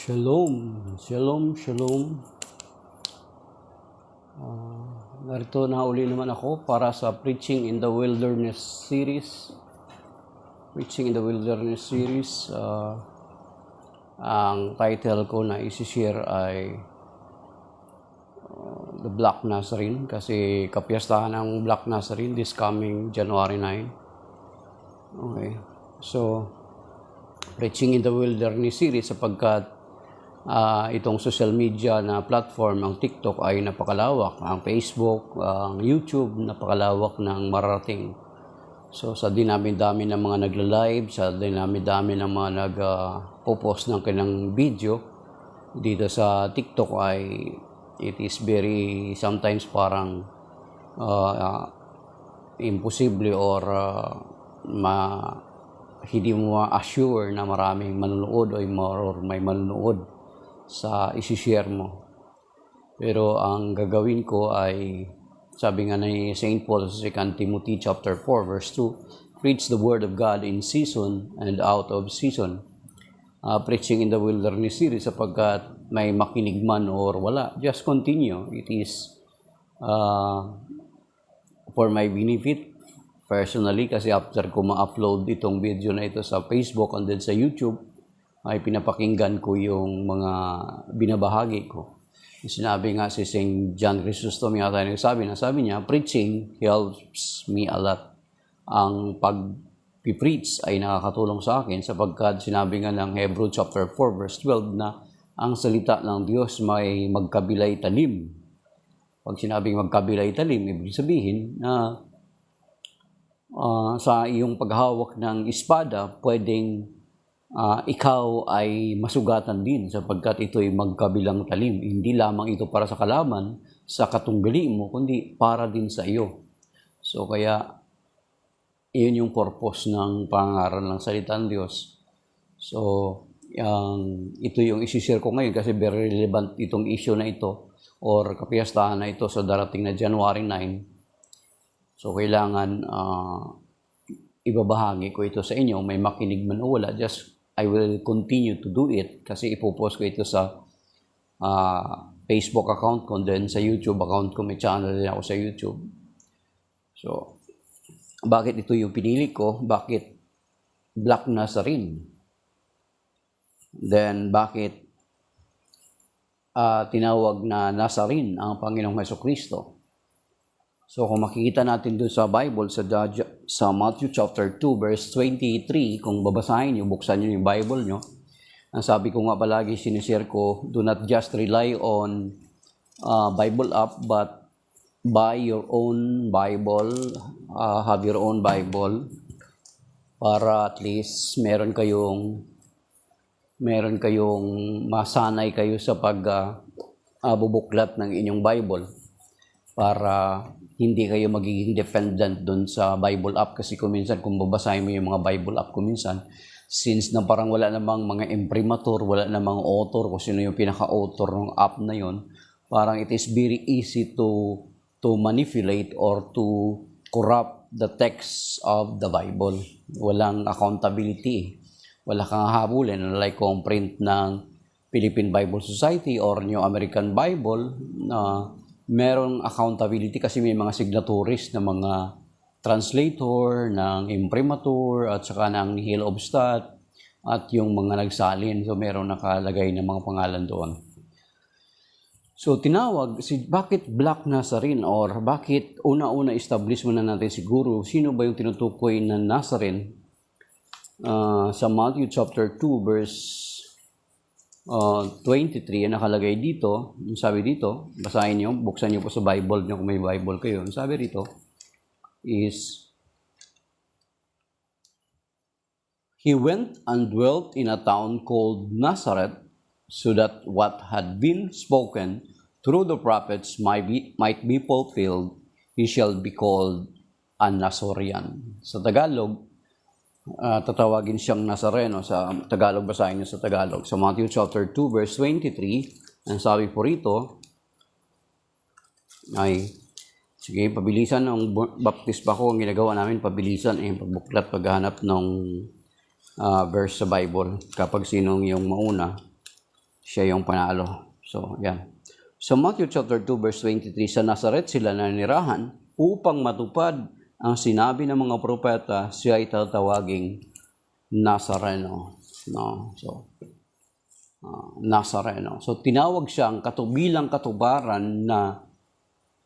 Shalom, shalom, shalom. Narito na uli naman ako para sa Preaching in the Wilderness series. Preaching in the Wilderness series. Ang title ko na isi-share ay The Black Nazarene, kasi kapiyastahan ng Black Nazarene this coming January 9. Okay. So, Preaching in the Wilderness series sapagkat itong social media na platform, ang TikTok ay napakalawak, ang Facebook, ang YouTube, napakalawak ng mararating. So sa dinami-dami ng mga nagla-live, sa dinami-dami ng mga nag-post ng kanilang video dito sa TikTok ay it is very sometimes parang imposible or hindi mo ma-assure na maraming manunood or may manunood sa isi-share mo. Pero ang gagawin ko ay, sabi nga ni St. Paul sa 2 Timothy chapter 4 verse 2, preach the word of God in season and out of season. Preaching in the Wilderness series sapagkat may makinig man or wala, just continue. It is for my benefit personally, kasi after ko ma-upload itong video na ito sa Facebook and then sa YouTube, ay pinapakinggan ko yung mga binabahagi ko. Sinabi nga si St. John Chrysostom yata sabi niya, preaching helps me a lot. Ang pag-preach ay nakakatulong sa akin sapagkat sinabi nga ng Hebrew chapter 4 verse 12 na ang salita ng Diyos may magkabilay talim. Pag sinabing magkabilay talim, ibig sabihin na sa iyong paghawak ng espada, pwedeng ikaw ay masugatan din sapagkat ito ay magkabilang talim. Hindi lamang ito para sa kalaban, sa katunggali mo, kundi para din sa iyo. So kaya, iyon yung purpose ng pangaral ng salita ng Diyos. So, ito yung isi-share ko ngayon kasi very relevant itong issue na ito or kapiyastahan na ito sa darating na January 9. So, kailangan ibabahagi ko ito sa inyo. May makinig man o wala, I will continue to do it kasi ipopost ko ito sa Facebook account ko, then sa YouTube account ko, may channel din ako sa YouTube. So, bakit ito yung pinili ko? Bakit Black Nazarene? Then, bakit tinawag na Nazarene ang Panginoong Jesucristo? So kung makikita natin doon sa Bible, sa Matthew chapter 2 verse 23, kung babasahin nyo, buksan nyo yung Bible nyo, ang sabi ko nga palagi, sinishare ko, do not just rely on Bible app, but buy your own Bible, have your own Bible, para at least meron kayong masanay kayo sa pagbubuklat ng inyong Bible, para hindi kayo magiging dependent doon sa Bible app. Kasi kuminsan kung babasahin mo yung mga Bible app kuminsan, since na parang wala namang mga imprimatur, wala namang author, kung sino yung pinaka-author ng app na yon, parang it is very easy to manipulate or to corrupt the text of the Bible. Walang accountability. Wala kang habulin. Like kung print ng Philippine Bible Society or New American Bible, merong accountability kasi may mga signatories na mga translator, ng imprimatur, at saka ng nihil obstat, at yung mga nagsalin. So, meron nakalagay ng mga pangalan doon. So, bakit Black Nazarene or bakit una-una establish muna natin siguro, sino ba yung tinutukoy na Nazarene? Sa Matthew chapter 2 verse 23, nakalagay dito, sabi dito, basahin nyo, buksan nyo po sa Bible nyo kung may Bible kayo. Sabi dito is, He went and dwelt in a town called Nazareth, so that what had been spoken through the prophets might be fulfilled, he shall be called a Nazorian. Sa Tagalog, tatawagin siyang Nazareno. Sa Tagalog, basahin niyo sa Tagalog. Sa Matthew chapter 2 verse 23, ang sabi po rito ay, sige, pabilisan ng baptisba ko. Ang ginagawa namin, pabilisan pagbuklat, paghanap ng verse sa Bible kapag sinong yung mauna. siya yung panalo. So, yan. So, Matthew chapter 2, verse 23, sa Nazaret sila nanirahan upang matupad ang sinabi ng mga propeta, siya ay tatawaging Nazareno. No? So, Nazareno. So, tinawag siyang bilang katubaran na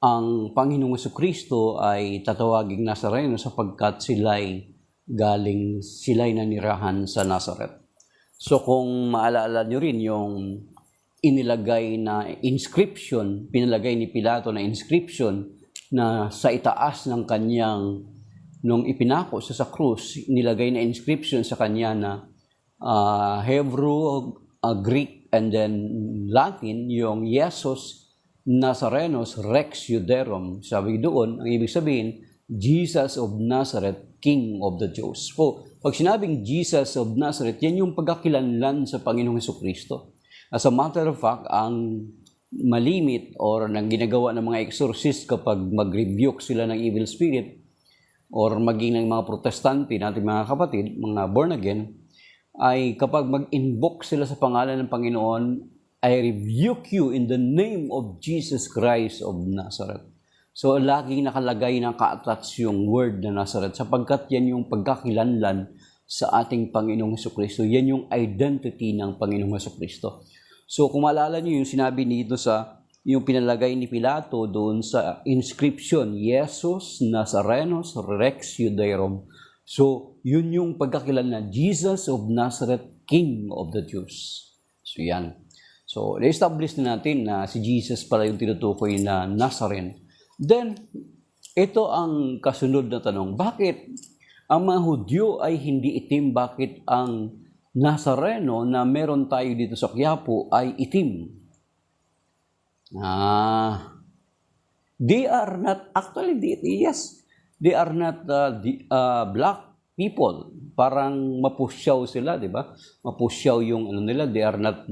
ang Panginoong Jesucristo ay tatawaging Nazareno sapagkat sila'y nanirahan sa Nazaret. So, kung maalala nyo rin yung inilagay na inscription, pinalagay ni Pilato na inscription na sa itaas ng kanyang, nung ipinako sa krus, nilagay na inscription sa kanya na Hebrew, Greek, and then Latin, yung Jesus Nazarenos Rex Juderum. Sabi doon, ang ibig sabihin, Jesus of Nazareth, King of the Jews. So, pag sinabing Jesus of Nazareth, yan yung pagkakilanlan sa Panginoong Jesucristo. As a matter of fact, ang malimit or nang ginagawa ng mga exorcist kapag mag-rebuke sila ng evil spirit or maging ng mga protestante, natin mga kapatid, mga born again, ay kapag mag-invoke sila sa pangalan ng Panginoon, I rebuke you in the name of Jesus Christ of Nazareth. So, laging nakalagay na ka-attach yung word na Nazareth sapagkat yan yung pagkakilanlan sa ating Panginoong Jesucristo. Yan yung identity ng Panginoong Jesucristo. So, kung maalala nyo yung sinabi nito yung pinalagay ni Pilato doon sa inscription, Jesus Nazarenos Rex Juderum. So, yun yung pagkakilanlan, Jesus of Nazareth, King of the Jews. So, yan. So, na-establish na natin na si Jesus pala yung tinutukoy na Nazarene. Then, ito ang kasunod na tanong. Bakit ang mga Hudyo ay hindi itim? Bakit ang Nazareno na meron tayo dito sa Quiapo ay itim? They are not, actually, they are not black people. Parang mapusyaw sila, di ba? Mapusyaw yung nila. They are not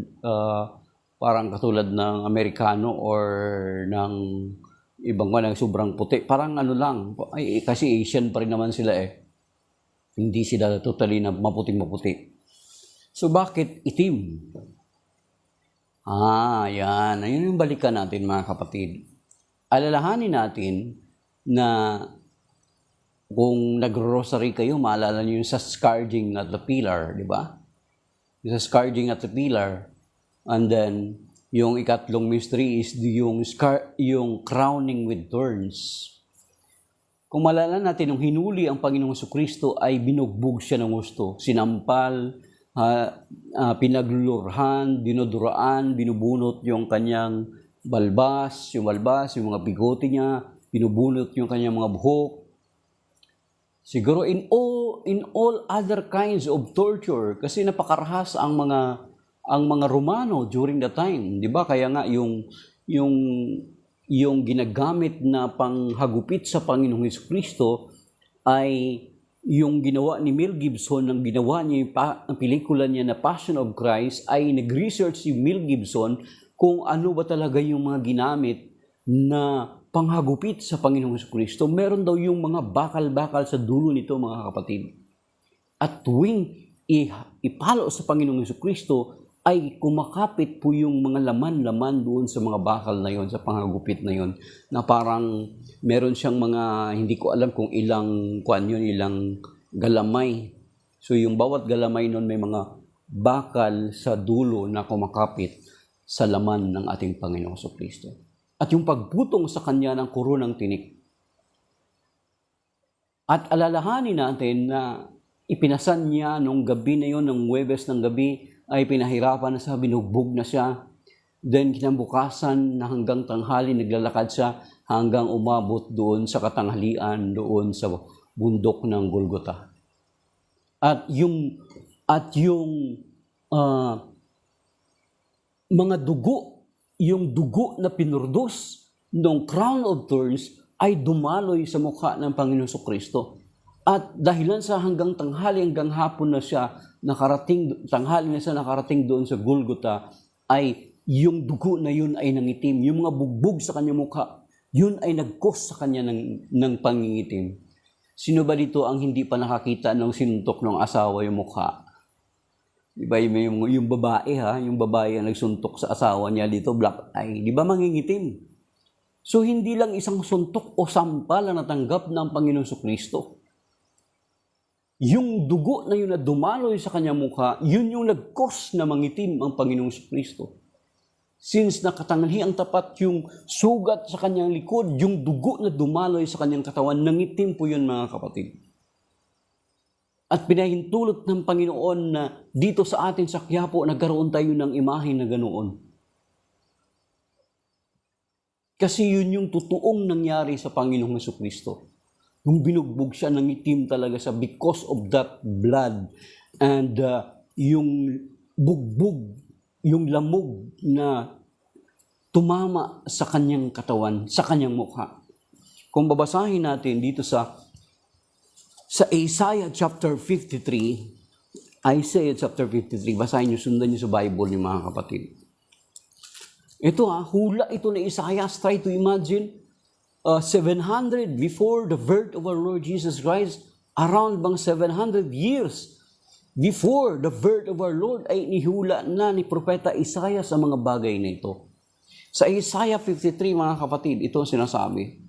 parang katulad ng Amerikano or ng ibang ng sobrang puti. Parang lang, kasi Asian pa rin naman sila eh. Hindi sila totally na maputing-maputi. So bakit itim? Yan. Ayun yung balikan natin mga kapatid. Alalahanin natin na kung nag-rosary kayo, maalala nyo yung sa scourging at the pillar, di ba? Yung sa scourging at the pillar. And then, yung ikatlong mystery is yung crowning with thorns. Kung maalala natin, nung hinuli ang Panginoong Jesucristo ay binugbog siya ng gusto. Sinampal, pinaglulurhan, dinuduraan, binubunot yung kanyang balbas, yung mga bigote niya, binubunot yung kanyang mga buhok. Siguro in all other kinds of torture, kasi napakarahas ang mga Romano during the time, 'di ba? Kaya nga yung ginagamit na panghagupit sa Panginoong Jesucristo ay yung ginawa ni Mel Gibson, ang ginawa niya ang pelikula niya na Passion of Christ, ay nag-research si Mel Gibson kung ano ba talaga yung mga ginamit na panghagupit sa Panginoong Jesucristo. Meron daw yung mga bakal-bakal sa dulo nito, mga kapatid. At tuwing ipalo sa Panginoong Jesucristo, ay kumakapit po yung mga laman-laman doon sa mga bakal na yon, sa panghagupit na yon, na parang meron siyang mga, hindi ko alam kung ilang galamay. So yung bawat galamay nun may mga bakal sa dulo na kumakapit sa laman ng ating Panginoong Jesucristo. At yung pagputong sa kanya ng koronang tinik. At alalahanin natin na ipinasan niya nung gabi na yon, ng Huwebes ng gabi, ay pinahirapan na siya, binugbog na siya. Then kinabukasan na hanggang tanghali naglalakad siya hanggang umabot doon sa katanghalian doon sa bundok ng Golgota. At yung mga dugo, yung dugo na pinurdos ng crown of thorns ay dumaloy sa mukha ng Panginoon Jesucristo. At dahilan sa hanggang tanghali, hanggang hapon na siya nakarating doon sa Golgota, ay yung dugo na yun ay nangitim. Yung mga bugbog sa kanya mukha, yun ay nag-cause sa kanya ng pangingitim. Sino ba dito ang hindi pa nakakita ng sinuntok ng asawa yung mukha? Di ba yung babae yung babae ang nagsuntok sa asawa niya dito, black eye, di ba mangingitim? So hindi lang isang suntok o sampal na natanggap ng Panginoong Kristo. Yung dugo na yun na dumaloy sa kanyang mukha, yun yung nag-cause na mangitim ang Panginoong Kristo. Since nakatanghali ang tapat yung sugat sa kanyang likod, yung dugo na dumaloy sa kanyang katawan, nangitim po yun mga kapatid. At pinahintulot ng Panginoon na dito sa atin sa Quiapo, nagkaroon tayo ng imahe na ganoon. Kasi yun yung totoong nangyari sa Panginoong Kristo. Nung binugbog siya, nangitim talaga siya because of that blood. And yung bugbog, yung lamog na tumama sa kanyang katawan, sa kanyang mukha. Kung babasahin natin dito sa Isaiah chapter 53, basahin niyo, sundan niyo sa Bible niyo mga kapatid. Ito hula ito ni Isaiah. Try to imagine, 700 before the birth of our Lord Jesus Christ, around bang 700 years before the birth of our Lord, ay nihula na ni Propeta Isaiah sa mga bagay na ito. Sa Isaiah 53 mga kapatid, ito ang sinasabi.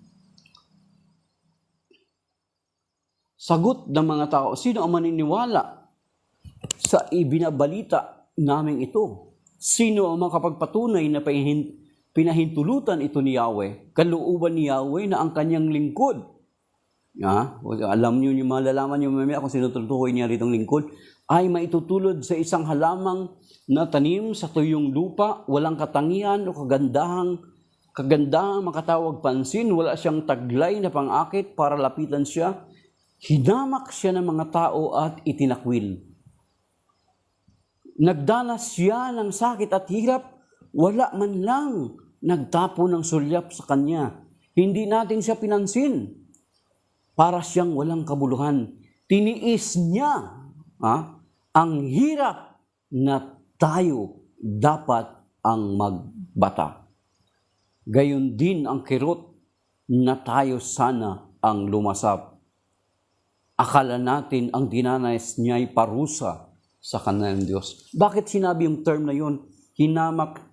Sagot ng mga tao, sino ang maniniwala sa ibinabalita namin ito? Sino ang makapagpatunay na pinahintulutan ito ni Yahweh? Kalooban ni Yahweh na ang kanyang lingkod. Alam niyo, malalaman niyo mamaya kung sino tutukoy niya ritong lingkod, ay maitutulod sa isang halamang na tanim sa tuyong lupa, walang katangian o kagandahang makatawag pansin, wala siyang taglay na pangakit para lapitan siya. Hinamak siya ng mga tao at itinakwil. Nagdanas siya ng sakit at hirap, wala man lang nagtapo ng sulyap sa kanya. Hindi natin siya pinansin. Para siyang walang kabuluhan. Tiniis niya ang hirap na tayo dapat ang magbata. Gayon din ang kirot na tayo sana ang lumasap. Akala natin ang dinanas niya ay parusa sa kanang Diyos. Bakit sinabi yung term na yun? Hinamak,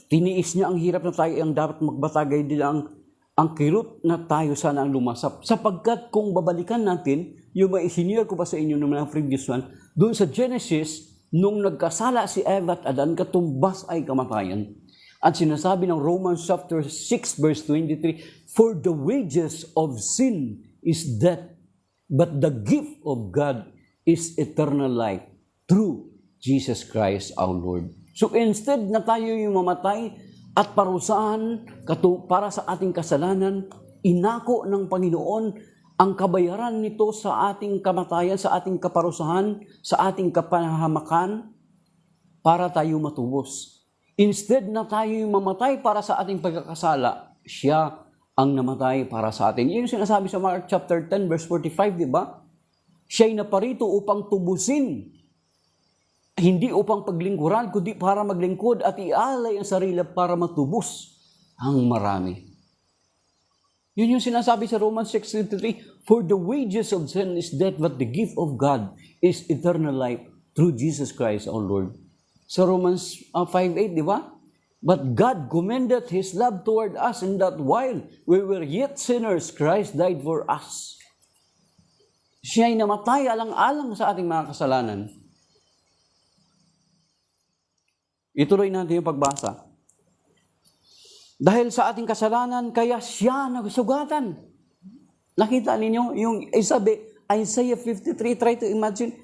tiniis niya ang hirap na tayo ang dapat magbatagay din ang kirot na tayo sana ang lumasap. Sapagkat kung babalikan natin, yung may isinir ko pa sa inyo ng mga previous one, doon sa Genesis, nung nagkasala si Eva at Adan, katumbas ay kamatayan. At sinasabi ng Romans chapter 6 verse 23, for the wages of sin is death, but the gift of God is eternal life through Jesus Christ our Lord. So instead na tayo yung mamatay at parusahan para sa ating kasalanan, inako ng Panginoon ang kabayaran nito sa ating kamatayan, sa ating kaparusahan, sa ating kapahamakan, para tayo matubos. Instead na tayo yung mamatay para sa ating pagkakasala, siya ang namatay para sa atin. Yun yung sinasabi sa Mark chapter 10 verse 45, di ba? Siya'y naparito upang tubusin, hindi upang paglingkuran, kundi para maglingkod at ialay ang sarili para matubos ang marami. Yun yung sinasabi sa Romans 6:23, for the wages of sin is death, but the gift of God is eternal life through Jesus Christ our Lord. Sa Romans 5:8, di ba? But God commended His love toward us in that while we were yet sinners, Christ died for us. Siya'y namatay alang-alang sa ating mga kasalanan. Ituloy natin yung pagbasa. Dahil sa ating kasalanan, kaya siya nagsugatan. Nakita ninyo yung Isaiah 53, try to imagine.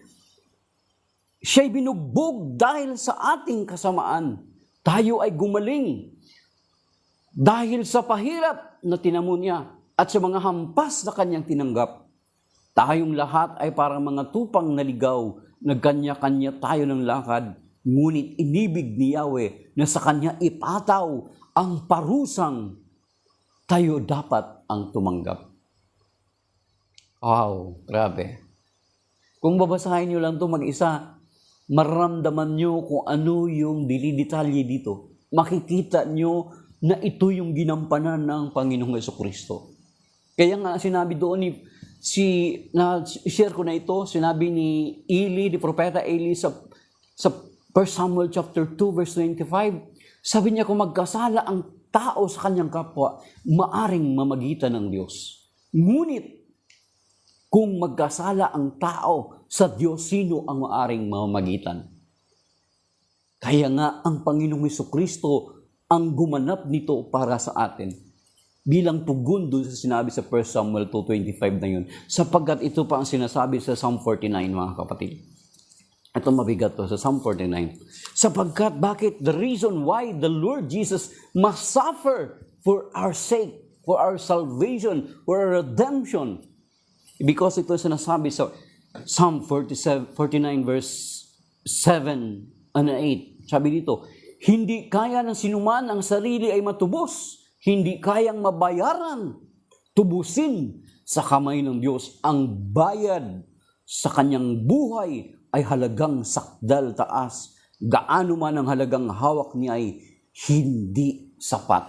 Siya'y binugbog dahil sa ating kasamaan. Tayo ay gumaling dahil sa pahirap na tinamo niya at sa mga hampas na kanyang tinanggap. Tayong lahat ay parang mga tupang naligaw, nagkanya-kanya tayo ng lakad, ngunit inibig ni Yahweh na sa kanya ipataw ang parusang tayo dapat ang tumanggap. Wow, grabe. Kung babasahin nyo lang ito mag-isa, mararamdaman nyo kung ano yung dinidetalye dito. Makikita nyo na ito yung ginampanan ng Panginoong Jesucristo. Kaya nga sinabi doon share ko na ito, sinabi ni Eli, ni Propeta Eli sa 1 Samuel chapter 2 verse 25, sabi niya kung magkasala ang tao sa kanyang kapwa, maaring mamagitan ng Diyos. Ngunit, kung magkasala ang tao sa Diyos, sino ang maaring mamagitan? Kaya nga, ang Panginoong Jesucristo ang gumanap nito para sa atin. Bilang tugon doon sa sinabi sa 1 Samuel 2.25 na yun. Sapagkat ito pa ang sinasabi sa Psalm 49, mga kapatid. Ito mabigat to sa Psalm 49. Sapagkat, bakit? The reason why the Lord Jesus must suffer for our sake, for our salvation, for our redemption. Because ito sinasabi sa Psalm 49 verse 7 and 8. Sabi dito, hindi kaya ng sinuman ang sarili ay matubos. Hindi kayang mabayaran, tubusin sa kamay ng Diyos. Ang bayad sa kanyang buhay ay halagang sakdal taas. Gaano man ang halagang hawak niya ay hindi sapat.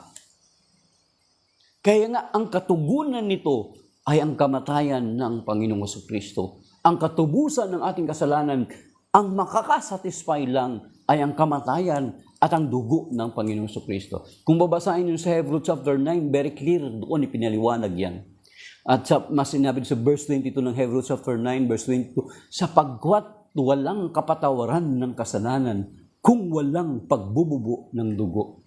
Kaya nga ang katugunan nito ay ang kamatayan ng Panginoong Jesucristo. Ang katubusan ng ating kasalanan, ang makakasatisfy lang ay ang kamatayan at ang dugo ng Panginoong Jesucristo. Kung babasahin niyo sa Hebrews chapter 9, very clear doon ipinaliwanag yan. At mas sinabi sa verse 22 ng Hebrews chapter 9, verse 22, sapagkat walang kapatawaran ng kasalanan kung walang pagbububo ng dugo.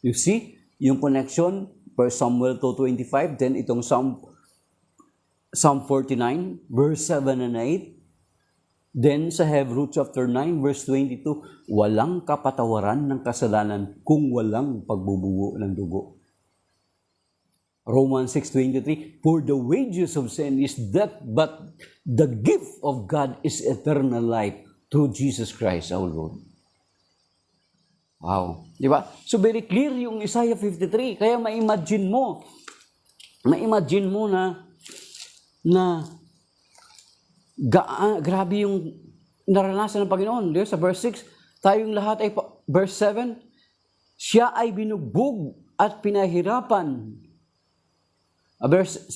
You see, yung connection, 1 Samuel 2.25, then itong Psalm 49, verse 7 and 8, then sa Hebrews chapter 9 verse 22, walang kapatawaran ng kasalanan kung walang pagbubuo ng dugo. Romans 6:23, for the wages of sin is death, but the gift of God is eternal life through Jesus Christ our Lord. Wow, di ba? So very clear yung Isaiah 53, kaya ma-imagine mo na grabe yung naranasan ng Panginoon. Diba? Sa verse 6, tayong lahat ay, verse 7, siya ay binugbog at pinahirapan.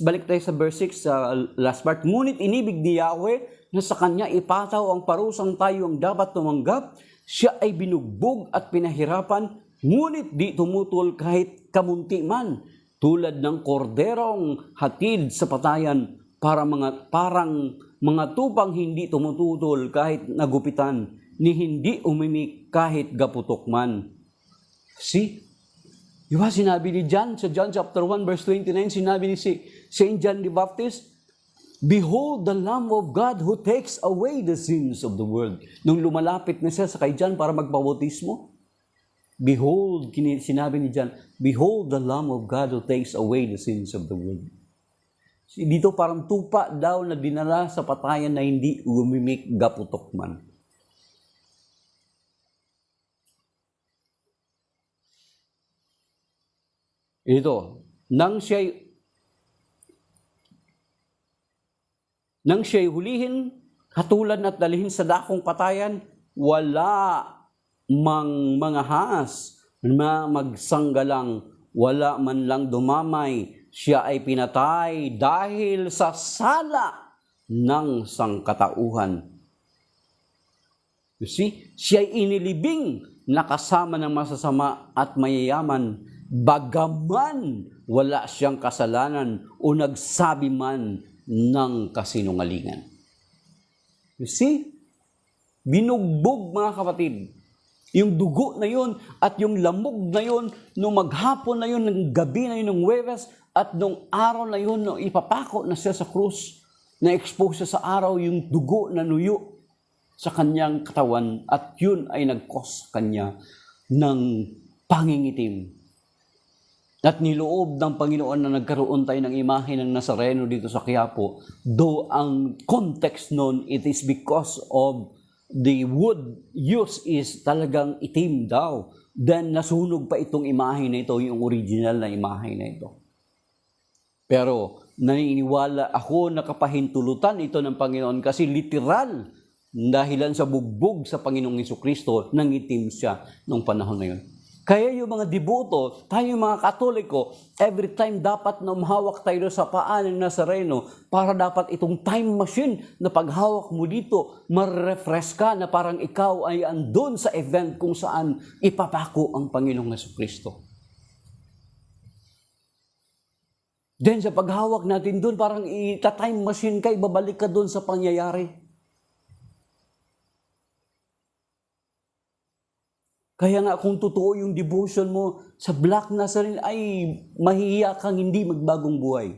Balik tayo sa verse 6, sa last part. Ngunit inibig ni Yahweh na sa kanya ipataw ang parusang tayo ang dapat tumanggap. Siya ay binugbog at pinahirapan, ngunit di tumutol kahit kamunti man. Tulad ng korderong hatid sa patayan, parang mga tupang hindi tumututol kahit nagupitan, ni hindi umimik kahit gaputok man. See? Diba sinabi ni John, sa John chapter 1 verse 29, sinabi ni Saint John the Baptist, behold the Lamb of God who takes away the sins of the world. Nung lumalapit na siya sa kay John para magpabautismo, behold, sinabi ni John, behold the Lamb of God who takes away the sins of the world. Dito parang tupa daw na dinala sa patayan na hindi umimik gaputok man. Ito, nang siya'y hulihin, hatulan at dalhin sa dakong patayan, wala mang mga haas na magsanggalang, wala man lang dumamay, siya ay pinatay dahil sa sala ng sangkatauhan. You see, siya ay inilibing na kasama ng masasama at mayayaman, bagaman wala siyang kasalanan o nagsabi man ng kasinungalingan. You see, binugbog mga kapatid. Yung dugo na yun at yung lamog na yun, nung maghapon na yun, ng gabi na yun, ng Huwebes, at nung araw na yun, nung ipapako na siya sa krus, na-expose siya sa araw, yung dugo na nuyo sa kanyang katawan, at yun ay nag-cause kanya ng pangingitim. At niloob ng Panginoon na nagkaroon tayo ng imahe ng Nazareno dito sa Quiapo, though ang context nun, it is because of the wood use is talagang itim daw. Then nasunog pa itong imahe na ito, yung original na imahe na ito. Pero naniniwala ako na kapahintulutan ito ng Panginoon kasi literal dahilan sa bugbog sa Panginoong Jesucristo, nangitim siya nung panahon na yun. Kaya yung mga deboto, tayo yung mga Katoliko, every time dapat na umhawak tayo sa paa ng Nazareno para dapat itong time machine na paghawak mo dito, marefresh ka na parang ikaw ay andun sa event kung saan ipapako ang Panginoong Jesucristo. Then sa paghawak natin dun, parang ita-time machine ka, ibabalik ka dun sa pangyayari. Kaya nga kung totoo yung devotion mo sa Black Nazarene, ay mahihiya kang hindi magbagong buhay.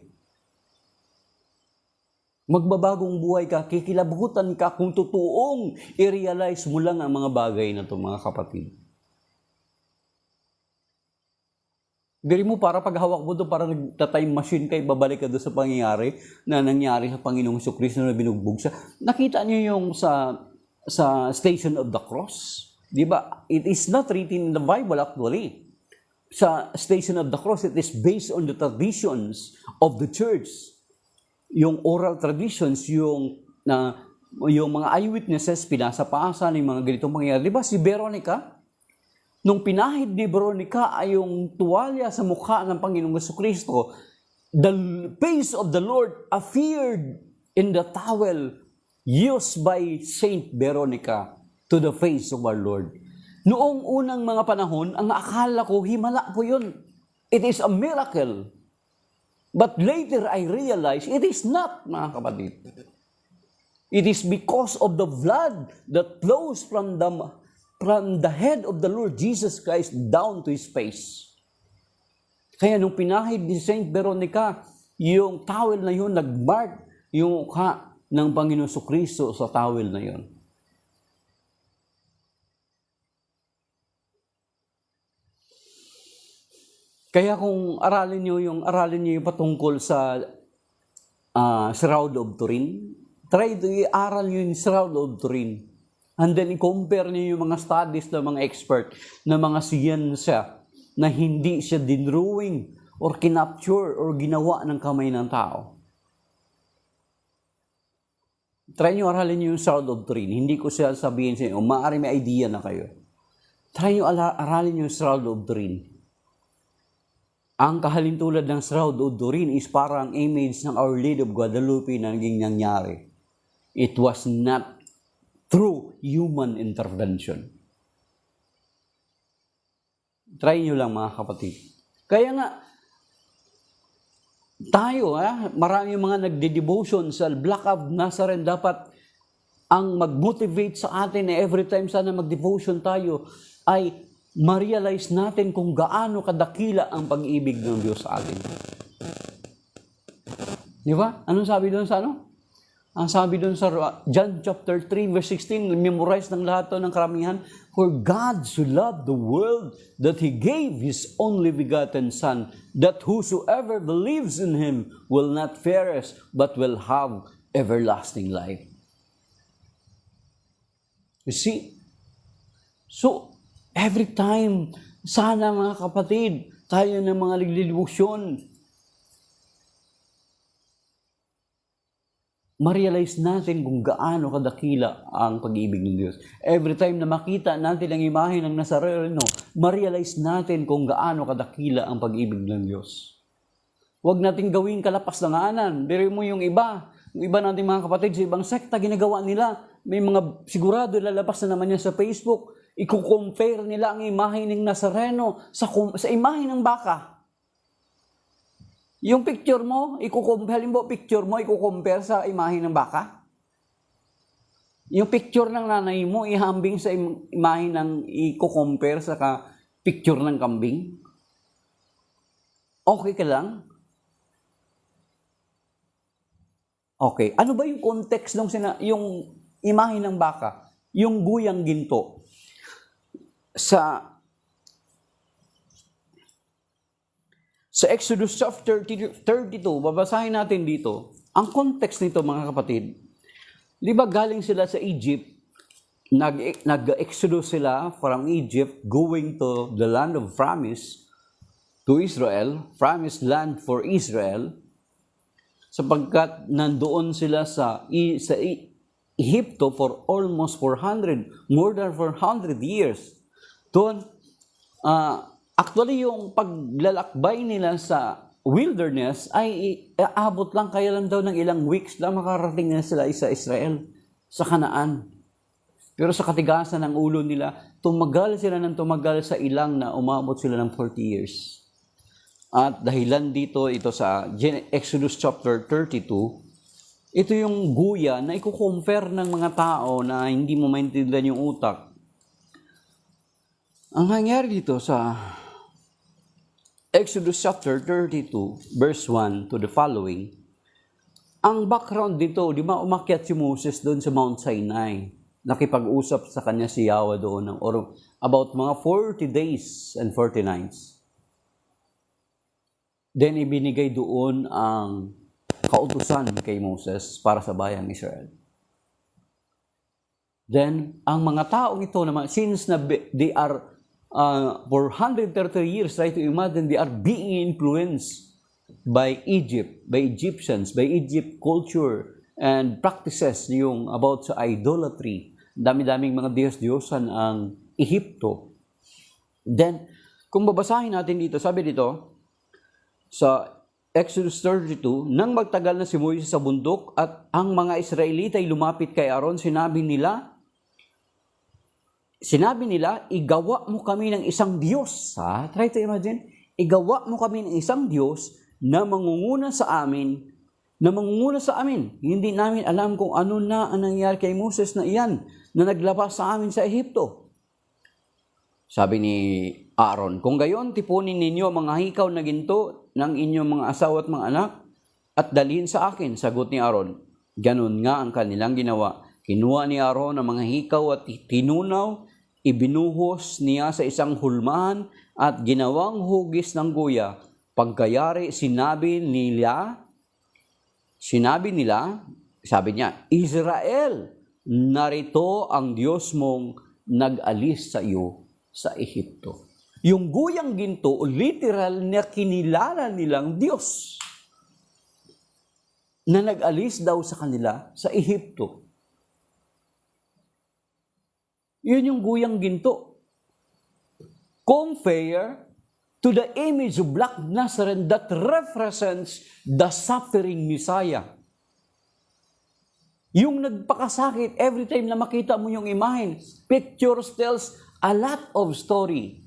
Magbabagong buhay ka, kikilabutan ka kung totoong i-realize mo lang ang mga bagay na ito, mga kapatid. Gari mo, para paghawak mo doon, para nagta-time machine ka, babalik ka doon sa pangyayari na nangyari sa Panginoong Jesucristo na binugbog siya. Nakita niyo yung sa Station of the Cross? Di ba? It is not written in the Bible actually. Sa Station of the Cross, it is based on the traditions of the church. Yung oral traditions, yung mga eyewitnesses, pinasa-paasa ng mga ganitong mangyayari. Di ba si Veronica? Nung pinahid ni Veronica ay yung tuwalya sa mukha ng Panginoong Jesucristo, the face of the Lord appeared in the towel used by Saint Veronica to the face of our Lord. Noong unang mga panahon, ang akala ko, himala po yun. It is a miracle. But later I realized, it is not, mga kapatid. It is because of the blood that flows from the head of the Lord Jesus Christ down to His face. Kaya nung pinahid ni Saint Veronica, yung towel na yun, nagmark yung mukha ng Panginoon Jesucristo sa towel na yun. Kaya kung aralin niyo yung patungkol sa Shroud of Turin, try to i-aral niyo yung Shroud of Turin. And then i-compare niyo yung mga studies ng mga expert, na mga siyensya, na hindi siya dinrawing or kinapture or ginawa ng kamay ng tao. Try niyo aralin niyo yung Shroud of Turin. Hindi ko siya sabihin sa inyo, maaari may idea na kayo. Try niyo aralin niyo yung Shroud of Turin. Ang kahalintulad ng Shroud of Turin is parang image ng Our Lady of Guadalupe na naging nangyari. It was not through human intervention. Try nyo lang, mga kapatid. Kaya nga, tayo, marami mga nagde-devotion sa Black of Nazarene, dapat ang mag-motivate sa atin na every time sana mag-devotion tayo ay ma-realize natin kung gaano kadakila ang pag-ibig ng Diyos sa atin. Di ba? Anong sabi doon sa ano? Ang sabi doon sa John chapter 3 verse 16, memorize ng lahat to ng karamihan, for God so loved the world that He gave His only begotten Son, that whosoever believes in Him will not perish, but will have everlasting life. You see? So, every time, sana mga kapatid, tayo ng mga naglilibusyon, ma-realize natin kung gaano kadakila ang pag-ibig ng Diyos. Every time na makita natin ang imahe ng Nazareno, ma-realize natin kung gaano kadakila ang pag-ibig ng Diyos. Huwag natin gawing kalapas-langanan. Biro mo yung iba nating mga kapatid sa ibang sekta, ginagawa nila. May mga sigurado lalabas na naman yan sa Facebook. I-compare nila ang imahe ng Nazareno sa imahe ng baka. Yung picture mo, i-compare sa imahe ng baka. Yung picture ng nanay mo, ihambing sa imahe ng i-compare sa picture ng kambing. Okay ka lang? Okay. Ano ba yung context ng yung imahe ng baka? Yung guyang ginto. Sa Exodus chapter 32, babasahin natin dito, ang context nito mga kapatid, di ba galing sila sa Egypt, nag-exodus sila from Egypt going to the land of promise to Israel, promised land for Israel, sapagkat nandoon sila sa Egypto for almost more than 400 years. Doon, Actually, yung paglalakbay nila sa wilderness ay aabot lang, kaya lang daw ng ilang weeks lang makarating na sila sa Israel, sa Kanaan. Pero sa katigasan ng ulo nila, tumagal sila ng tumagal sa ilang na umabot sila ng 40 years. At dahilan dito, ito sa Exodus chapter 32, ito yung guya na i-compare ng mga tao na hindi mo maintindihan yung utak. Ang nangyari dito sa Exodus chapter 32, verse 1 to the following, ang background dito, di ba umakyat si Moses doon sa Mount Sinai. Nakipag-usap sa kanya si Yahweh doon ng about mga 40 days and 40 nights. Then ibinigay doon ang kautusan kay Moses para sa bayang Israel. Then, ang mga taong ito naman, since na they are for 130 years, try to imagine, they are being influenced by Egypt, by Egyptians, by Egypt culture and practices yung about sa idolatry. Dami-daming mga Diyos-Diyosan ang Ehipto. Then, kung babasahin natin dito, sabi dito, sa Exodus 32, nang magtagal na si Moises sa bundok at ang mga Israelita ay lumapit kay Aaron, sinabi nila, igawa mo kami ng isang Diyos. Try to imagine, igawa mo kami ng isang Diyos na mangunguna sa amin. Hindi namin alam kung ano na ang nangyari kay Moses na iyan, na naglabas sa amin sa Ehipto. Sabi ni Aaron, kung gayon, tipunin ninyo mga hikaw na ginto ng inyong mga asawa at mga anak at dalhin sa akin. Sagot ni Aaron, ganun nga ang kanilang ginawa. Kinuha ni Aaron ang mga hikaw at tinunaw, ibinuhos niya sa isang hulmahan at ginawang hugis ng guya. Pagkayari, sinabi niya, Israel, narito ang Diyos mong nag-alis sa iyo sa Ehipto. Yung guyang ginto, literal na kinilala nilang Diyos na nag-alis daw sa kanila sa Ehipto. Yun yung guyang ginto. Compare to the image of Black Nazarene that represents the suffering Messiah. Yung nagpakasakit, every time na makita mo yung imahen, pictures tells a lot of story.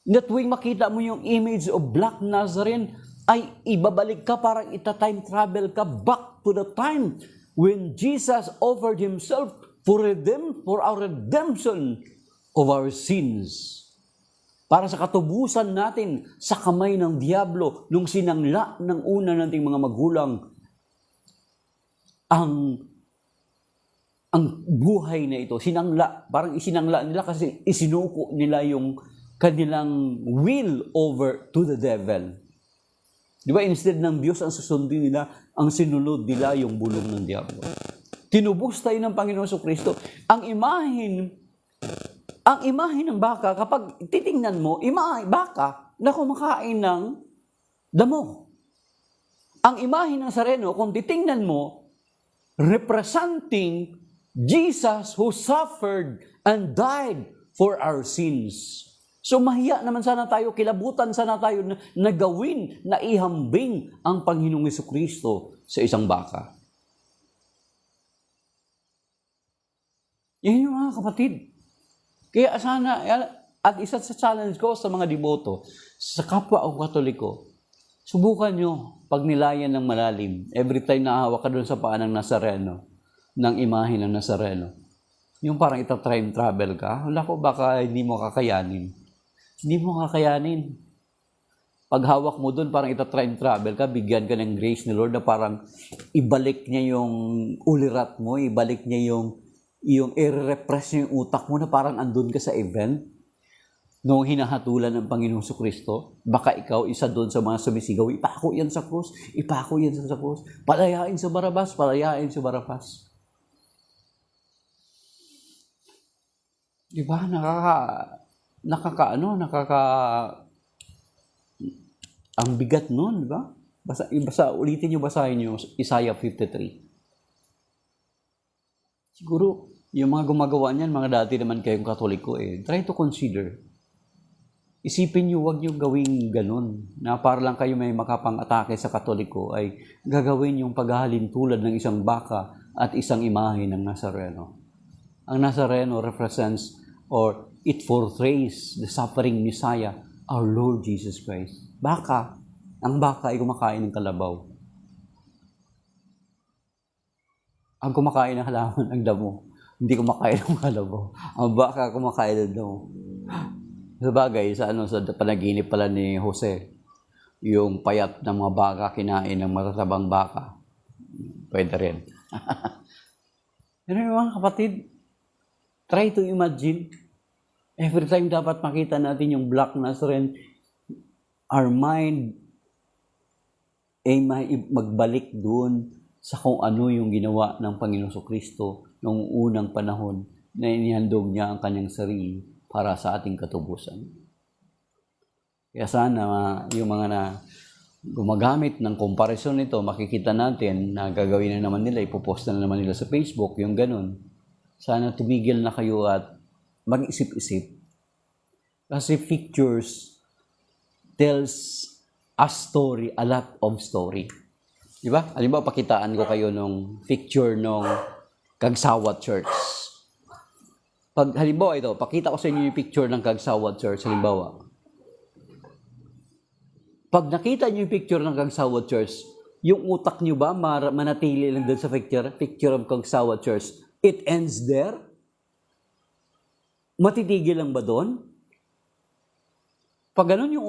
Na tuwing makita mo yung image of Black Nazarene, ay ibabalik ka, parang ita-time travel ka back to the time when Jesus offered Himself for our redemption of our sins. Para sa katubusan natin sa kamay ng Diablo, nung sinangla ng una nating mga magulang ang buhay na ito. Parang isinangla nila kasi isinuko nila yung kanilang will over to the devil. Di ba? Instead ng Diyos ang susundin nila, ang sinunod nila yung bulong ng Diablo. Tinubos tayo ng Panginoon Kristo. Ang imahe ng baka, kapag titingnan mo, baka na kumakain ng damo. Ang imahe ng sareno, kung titingnan mo, representing Jesus who suffered and died for our sins. So mahiya naman sana tayo, kilabutan sana tayo na gawin, na ihambing ang Panginoong Jesucristo sa isang baka. Yan yung mga kapatid. Kaya sana, at isa sa challenge ko sa mga deboto, sa kapwa o Katoliko, subukan nyo pag nilayan ng malalim, every time na hawak ka doon sa paa ng Nazareno, ng imahe ng Nazareno, yung parang ita-time travel ka, wala ko, baka hindi mo kakayanin. Hindi mo kakayanin. Pag hawak mo doon, parang ita-time travel ka, bigyan ka ng grace ni Lord na parang ibalik niya yung ulirat mo, ibalik niya yung i-repress niya yung utak mo na parang andun ka sa event. Noong hinahatulan ng Panginoong Kristo, baka ikaw isa doon sa mga sumisigaw, ipako yan sa krus, palayain sa Barabas. Diba? Ang bigat nun, diba? Basahin niyo Isaiah 53. Siguro, yung mga gumagawa niyan, mga dati naman kayong Katoliko, try to consider Isipin niyo, huwag niyo gawing ganun, na para lang kayo may makapang-atake sa Katoliko, ay gagawin yung paghahalin tulad ng isang baka at isang imahe ng Nazareno. Ang Nazareno represents or it portrays the suffering Messiah, our Lord Jesus Christ. Baka, ang baka ay kumakain ng kalabaw. Ang kumakain ng halaman, ang damo. Hindi kumakain ng kalabaw. Ang baka kumakain ng damo. Sa bagay, sa panaginip pala ni Jose, yung payat ng mga baka kinain ng matatabang baka. Pwede rin. Pero mga kapatid, try to imagine, every time dapat makita natin yung Black Nazarene, our mind ay magbalik doon sa kung ano yung ginawa ng Panginoon Kristo noong unang panahon na inihandog niya ang kanyang sarili para sa ating katubusan. Kaya sana yung mga na gumagamit ng comparison nito, makikita natin na gagawin na naman nila, ipopost na naman nila sa Facebook, yung ganun. Sana tumigil na kayo at mag-isip-isip. Kasi pictures tells a story, a lot of story. Diba? Halimbawa, pakitaan ko kayo nung picture nung Kagsawa Church. Halimbawa ito, pakita ko sa inyo yung picture ng Kagsawa Church. Halimbawa, pag nakita niyo yung picture ng Kagsawa Church, yung utak niyo ba manatili lang doon sa picture of Kagsawa Church? It ends there? Matitigil lang ba doon? Pag ganun yung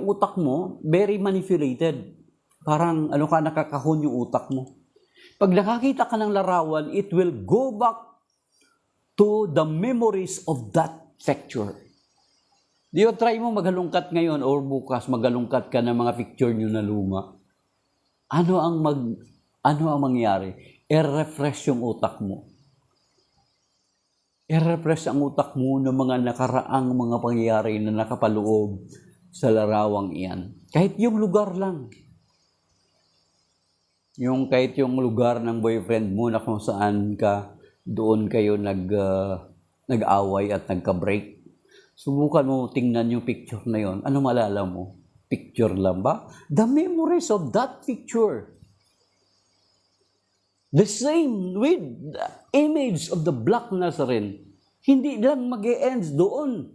utak mo, very manipulated. Parang nakakahon yung utak mo. Pag nakakita ka ng larawan, it will go back to the memories of that picture. Di ba, try mo maghalungkat ngayon or bukas maghalungkat ka ng mga picture nyo na luma. Ano ang mangyari? I-refresh yung utak mo. I-refresh ang utak mo ng mga nakaraang mga pangyayari na nakapaloob sa larawang iyan. Kahit yung lugar lang. Kahit yung lugar ng boyfriend mo na kung saan doon kayo nag-away at nagka-break. Subukan mo tingnan yung picture na yon. Ano malala mo? Picture lang ba? The memories of that picture. The same with the image of the Black Nazarene. Hindi lang mag-e-ends doon.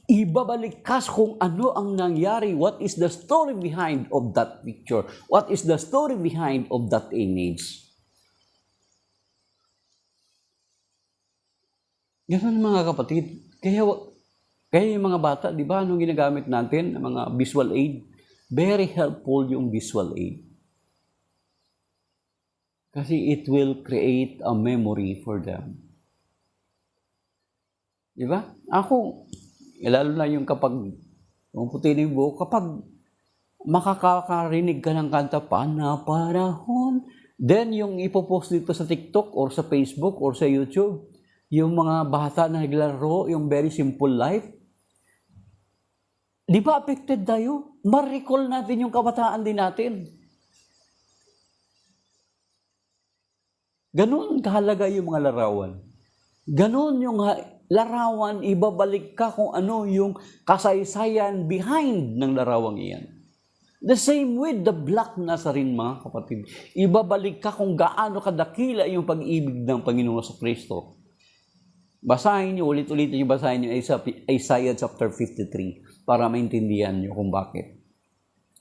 Ibabalik ka kung ano ang nangyari. What is the story behind of that picture? What is the story behind of that image? Ganun mga kapatid. Kaya yung mga bata, di ba, anong ginagamit natin? Mga visual aid. Very helpful yung visual aid. Kasi it will create a memory for them. Di ba? Ako, lalo na yung kapag puti na yung buhok, kapag makakarinig ka ng kanta, Panapanahon, then yung ipopost dito sa TikTok or sa Facebook or sa YouTube, yung mga bata na naglaro, yung very simple life, di ba affected tayo? Ma-recall natin yung kabataan din natin. Ganun kahalaga yung mga larawan. Ganun yung larawan, ibabalik ka kung ano yung kasaysayan behind ng larawang iyan. The same with the Black Nazarene, mga kapatid. Ibabalik ka kung gaano kadakila yung pag-ibig ng Panginoon sa Kristo. Basahin niyo, ulit-ulit niyo basahin niyo Isaiah chapter 53 para maintindihan niyo kung bakit.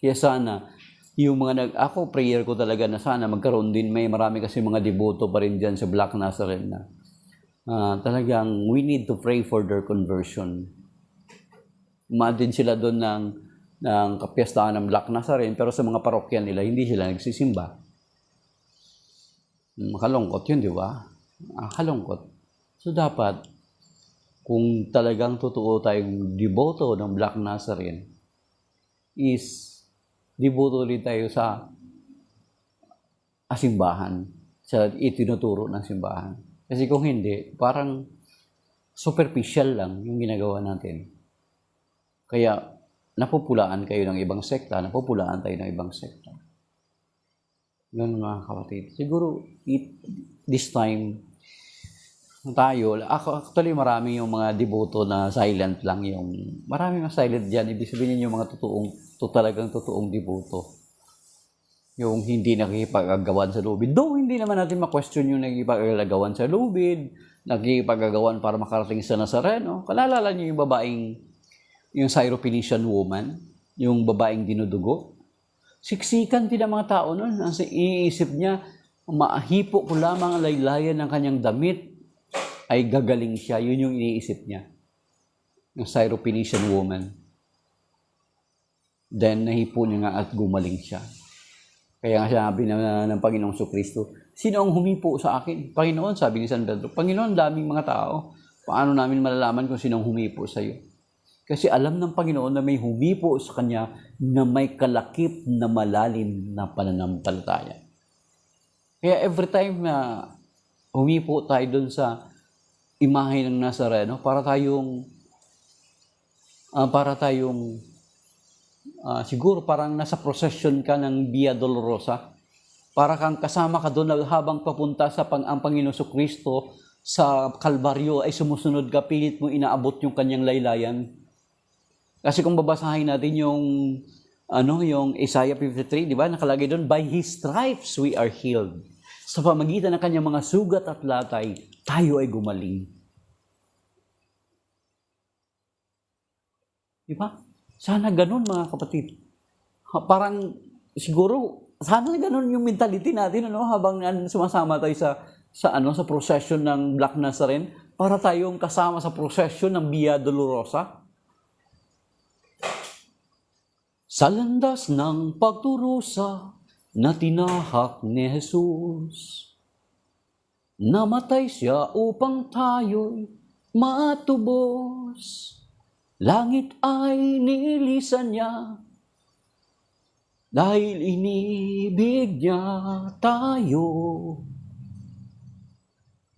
Kaya sana, yung ako, prayer ko talaga na sana magkaroon din, may marami kasi mga deboto pa rin dyan sa Black Nazarene na talagang we need to pray for their conversion. Umatin sila doon ng kapiyastahan ng Black Nazarene, pero sa mga parokyan nila, hindi sila nagsisimba. Makalungkot yun, di ba? Kalungkot. So dapat, kung talagang totoo tayong deboto ng Black Nazarene, is deboto rin tayo sa simbahan, sa itinuturo ng simbahan. Kasi kung hindi, parang superficial lang yung ginagawa natin. Kaya napupulaan kayo ng ibang sekta, napupulaan tayo ng ibang sekta. Ganun mga kapatid. Siguro this time, tayo, actually marami yung mga devoto na silent lang yung, marami mga silent dyan, ibig sabihin yung mga talagang totoong devoto. Yung hindi nakikipag-agawan sa lubid. Though hindi naman natin ma-question yung nakikipag-agawan sa lubid, nakikipag-agawan para makarating sa Nazareno. Kalalala niyo yung babaeng, yung Syrophoenician woman, yung babaeng dinudugo. Siksikan din ang mga tao nun. Ang iniisip niya, maahipo ko lamang ang laylayan ng kanyang damit, ay gagaling siya. Yun yung iniisip niya. Yung Syrophoenician woman. Then, nahipo niya nga at gumaling siya. Kaya nga sabi ng Panginoong Kristo, sino ang humipo sa akin? Panginoon, sabi ni San Pedro, Panginoon, daming mga tao. Paano namin malalaman kung sino ang humipo sa iyo? Kasi alam ng Panginoon na may humipo sa Kanya na may kalakip na malalim na pananampalataya. Kaya every time na humipo tayo dun sa imahe ng Nazareno, para tayong siguro parang nasa procession ka ng Via Dolorosa. Para kang kasama ka doon habang papunta sa ang Panginoon Kristo sa Kalbaryo ay sumusunod ka, pilit mo inaabot yung kanyang laylayan. Kasi kung babasahin natin yung Isaiah 53, di ba? Nakalagay doon, by His stripes we are healed. Sa pamagitan ng kanyang mga sugat at latay, tayo ay gumaling. Di ba? Sana ganun, mga kapatid. Parang, siguro, sana ganun yung mentality natin, habang sumasama tayo sa procession ng Black Nazarene, para tayong kasama sa procession ng Via Dolorosa. Sa landas ng pagdurusa na tinahak ni Jesus, namatay siya upang tayo'y matubos. Langit ay nilisan niya dahil inibig niya tayo.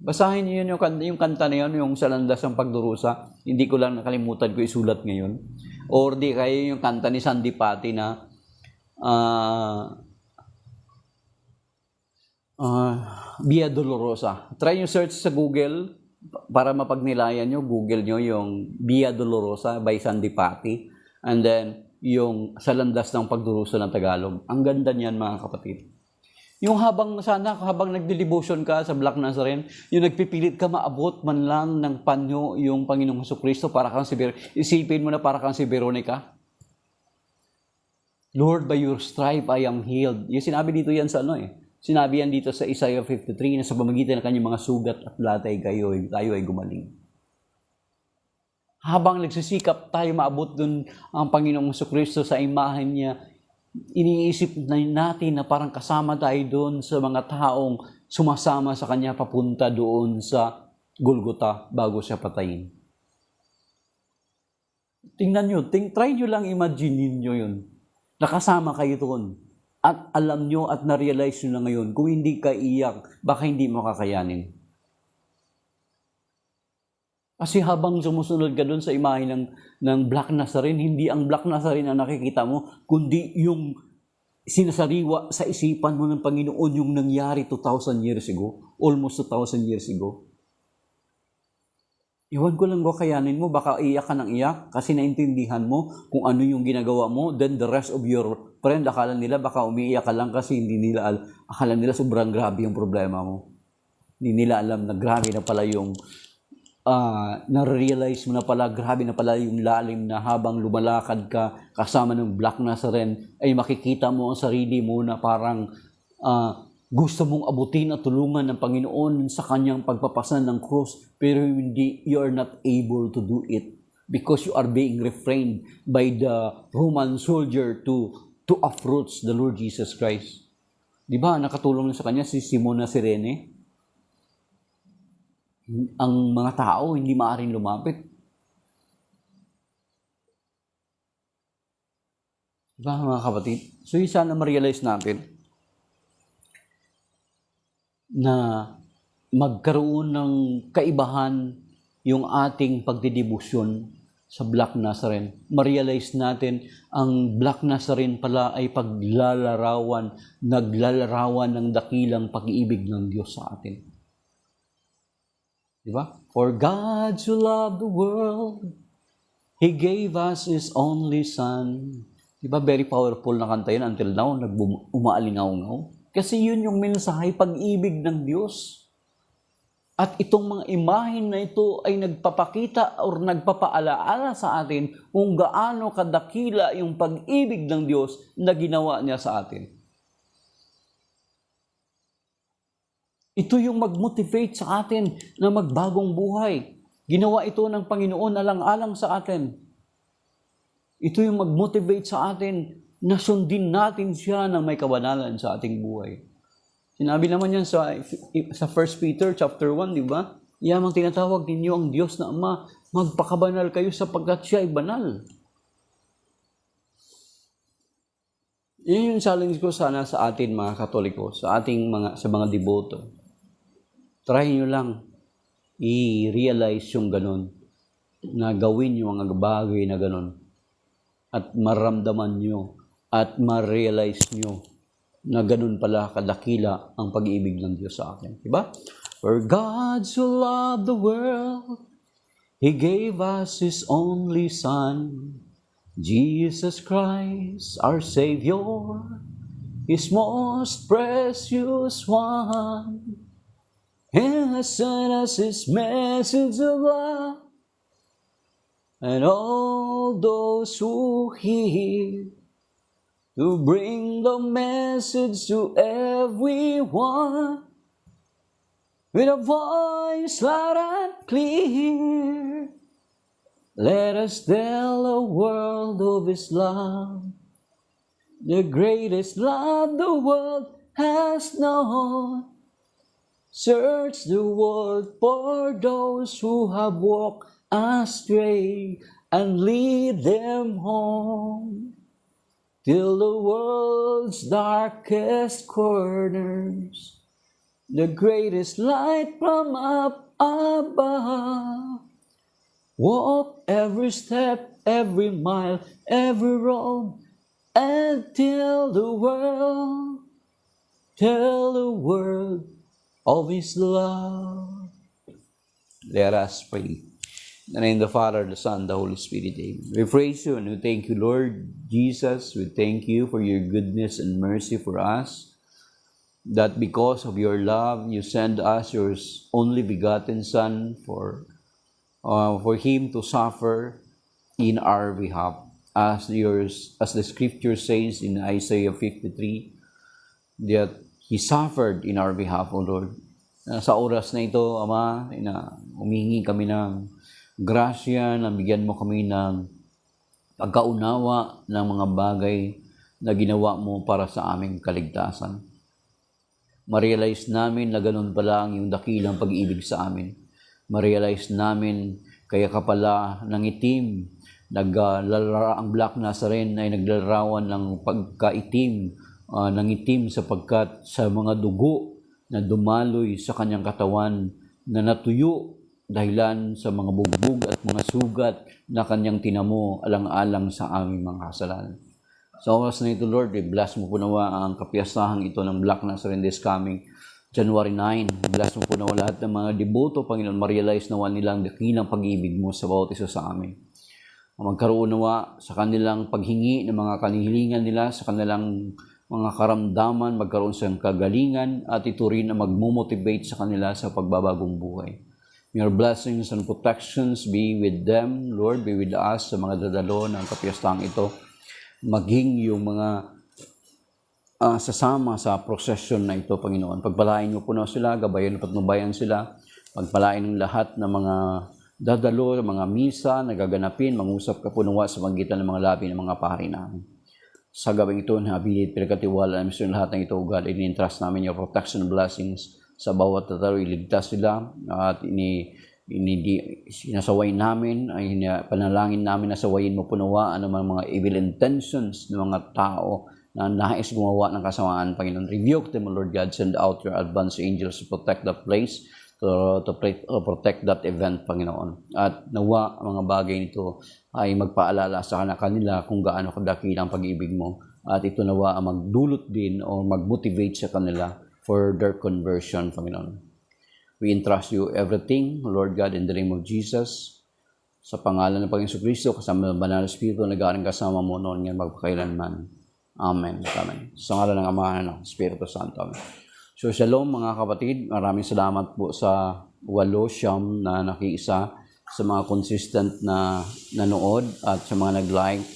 Basahin niyo yung kanta na yun, yung sa landas ng pagdurusa. Hindi ko lang nakalimutan ko isulat ngayon. Or di kayo yung kanta ni Sandy Patti na Via Dolorosa. Try nyo search sa Google para mapagnilayan nyo. Google nyo yung Via Dolorosa by Sandy Patti. And then, yung sa landas ng pagdurusa ng Tagalog. Ang ganda niyan, mga kapatid. Yung habang nagde-devotion ka sa Black Nazarene, yung nagpipilit ka maabot man lang ng panyo yung Panginoong Kristo para kang isipin mo na para kang si Veronica. Lord, by your stripe I am healed. Yung sinabi dito yan sa Sinabi yan dito sa Isaiah 53 na sa pamagitan ng kanyang mga sugat at latay tayo ay gumaling. Habang nagsisikap tayo maabot dun ang Panginoong Kristo sa imahen niya, iniisip natin na parang kasama tayo doon sa mga taong sumasama sa kanya papunta doon sa Golgotha bago siya patayin. Tingnan nyo, try nyo lang imagine nyo yun. Nakasama kayo doon. At alam nyo at na-realize nyo na ngayon, kung hindi ka iyak, baka hindi mo kakayanin. Kasi habang sumusunod ka doon sa imahe ng Black Nazarene, hindi ang Black Nazarene ang nakikita mo, kundi yung sinasariwa sa isipan mo ng Panginoon yung nangyari 2,000 years ago, almost 2,000 years ago. Iwan ko lang kayanin mo, baka iyak ka ng iyak kasi naintindihan mo kung ano yung ginagawa mo, then the rest of your friend, akala nila baka umiiyak ka lang kasi akala nila sobrang grabe yung problema mo. Hindi nila alam na grabe na pala yung na-realize mo na pala, grabe na pala yung lalim na habang lumalakad ka kasama ng Black Nazarene, ay makikita mo ang sarili mo na parang gusto mong abutin at tulungan ng Panginoon sa kanyang pagpapasan ng cross, pero hindi, you are not able to do it because you are being refrained by the Roman soldier to approach the Lord Jesus Christ. Di ba, nakatulong na sa kanya si Simona Sirene? Ang mga tao hindi maaaring lumapit. Diba, mga kapatid? So, sana ma-realize natin na magkaroon ng kaibahan yung ating pagdidibusyon sa Black Nazarene. Ma-realize natin ang Black Nazarene pala ay naglalarawan ng dakilang pag-ibig ng Diyos sa atin. Di ba? For God so loved the world, He gave us His only Son. Di ba? Very powerful na kanta yun until now, umaalingaw-ngaw. Kasi yun yung mensahe, pag-ibig ng Diyos. At itong mga imahen na ito ay nagpapakita or nagpapaalaala sa atin kung gaano kadakila yung pag-ibig ng Diyos na ginawa niya sa atin. Ito yung mag-motivate sa atin na magbagong buhay. Ginawa ito ng Panginoon alang-alang sa atin. Ito yung mag-motivate sa atin na sundin natin siya ng may kabanalan sa ating buhay. Sinabi naman yan sa 1 Peter chapter 1, di ba? Yamang tinatawag ninyo ang Diyos na Ama, magpakabanal kayo sapagkat siya ay banal. Yun yung challenge ko sana sa atin mga Katoliko, sa mga deboto. Try nyo lang i-realize yung ganun, na gawin yung mga bagay na ganun, at maramdaman nyo, at ma-realize nyo, na ganun pala kadakila ang pag-ibig ng Diyos sa akin. Diba? For God so loved the world, He gave us His only Son, Jesus Christ, our Savior, His most precious one. He has sent us His message of love, and all those who hear, to bring the message to everyone with a voice loud and clear. Let us tell the world of His love, the greatest love the world has known. Search the world for those who have walked astray and lead them home. Till the world's darkest corners, the greatest light from up above. Walk every step, every mile, every road, and tell the world of His love. Let us pray. In the name of the Father, the Son, the Holy Spirit. Amen. We praise you and we thank you, Lord Jesus. We thank you for your goodness and mercy for us. That because of your love, you send us your only begotten Son for Him to suffer in our behalf. As the Scripture says in Isaiah 53, that He suffered in our behalf, O Lord. Sa oras na ito, Ama, humingi kami ng grasya na bigyan mo kami ng pagkaunawa ng mga bagay na ginawa mo para sa aming kaligtasan. Ma-realize namin na ganun pala ang iyong dakilang pag-ibig sa amin. Ma-realize namin kaya ka pala nangitim, ang Black Nazarene ay naglalarawan ng pagkaitim, nangitim sapagkat sa mga dugo na dumaloy sa kanyang katawan na natuyo dahilan sa mga bugbog at mga sugat na kanyang tinamo alang-alang sa aming mga kasalanan. Sa oras na ito, Lord, bless mo po nawa ang kapiyasahan ito ng Black Nazarene this coming January 9. Bless mo po nawa lahat ng mga deboto, Panginoon, ma-realize nawa nilang dakilang pag-ibig mo sa bawat isa sa amin. Magkaroon nawa sa kanilang paghingi ng mga kanihilingan nila, sa kanilang mga karamdaman, magkaroon sa kagalingan, at ito rin ang magmomotivate sa kanila sa pagbabagong buhay. Your blessings and protections be with them, Lord, be with us sa mga dadalo ng kapiyastang ito. Maging yung mga sasama sa procession na ito, Panginoon. Pagpalain mo po na sila, gabayan at patnubayan sila. Pagpalain ng lahat ng mga dadalo, mga misa, nagaganapin, mangusap ka po nawa sa magitan ng mga labi ng mga pari namin. Sa gabing ito, nabilit, pinagkatiwala namin sa lahat ng ito, God, in-entrust namin your protection and blessings sa bawat tataro, iligtas sila at sinasaway namin, ay panalangin namin na sawayin mo punawaan ng mga evil intentions ng mga tao na nais gumawa ng kasamaan, Panginoon. Rebuke them, Lord God. Send out your advance angels to protect that place, to protect that event, Panginoon. At nawa mga bagay nito ay magpaalala sa kanila kung gaano kadakil ang pag-ibig mo. At ito nawa ang magdulot din o mag-motivate sa kanila for their conversion, Panginoon. We entrust you everything, Lord God, in the name of Jesus. Sa pangalan ng Panginoon Kristo, kasama ng Banal na Espiritu, nag-aaring kasama mo noon ngayon magpakailanman. Amen. Amen. Sa ngalan ng Ama ng Espiritu Santo. Amen. So, shalom mga kapatid. Maraming salamat po sa 8 na nakiisa, sa mga consistent na nanood at sa mga nag-like.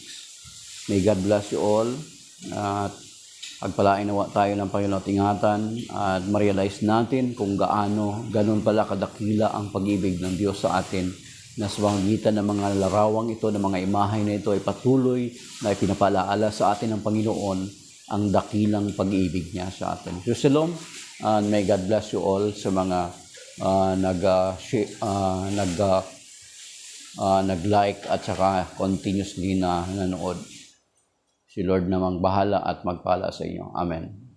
May God bless you all. At pagpalain nawa tayo ng Panginoon at ingatan at ma-realize natin kung ganun pala kadakila ang pag-ibig ng Diyos sa atin, na sa pamamagitan ng mga larawang ito, ng mga imahe na ito ay patuloy na ipinapalaala sa atin ng Panginoon ang dakilang pag-ibig niya sa atin. So, shalom and may God bless you all sa mga nag-like at saka continuously na nanood. Si Lord namang bahala at magpala sa inyo. Amen.